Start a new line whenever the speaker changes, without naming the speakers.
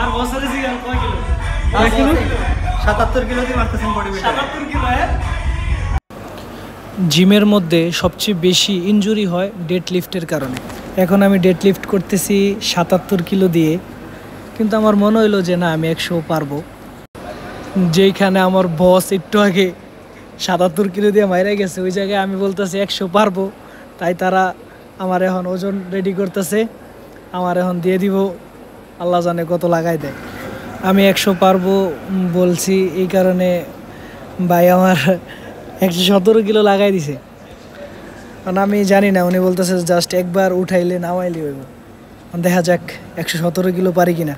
আর বছরে জিগান কয় kilo?
77 kilo দিয়ে মারতেছেন বডি ওয়েট।
77 কিলো। জিমের মধ্যে সবচেয়ে বেশি ইনজুরি হয় ডেড লিফটের কারণে। এখন আমি ডেড লিফট করতেছি 77 কিলো দিয়ে, কিন্তু আমার মনে হইলো যে না আমি 100 পারবো। যেইখানে আমার বস একটু আগে 77 কিলো দিয়ে মাইরা গেছে, ওই জায়গায় আমি বলতেছি 100 পারবো। তাই তারা আমার এখন ওজন রেডি করতেছে, আমার এখন দিয়ে দিব, আল্লাহ জানে কত লাগাই দেয়। আমি 100 পারবো বলছি এই কারণে ভাই আমার 117 কিলো লাগাই দিছে। কারণ আমি জানি না, উনি বলতেছে জাস্ট একবার উঠাইলে নামাইলে হইব। দেখা যাক 117 কিলো পারি কিনা।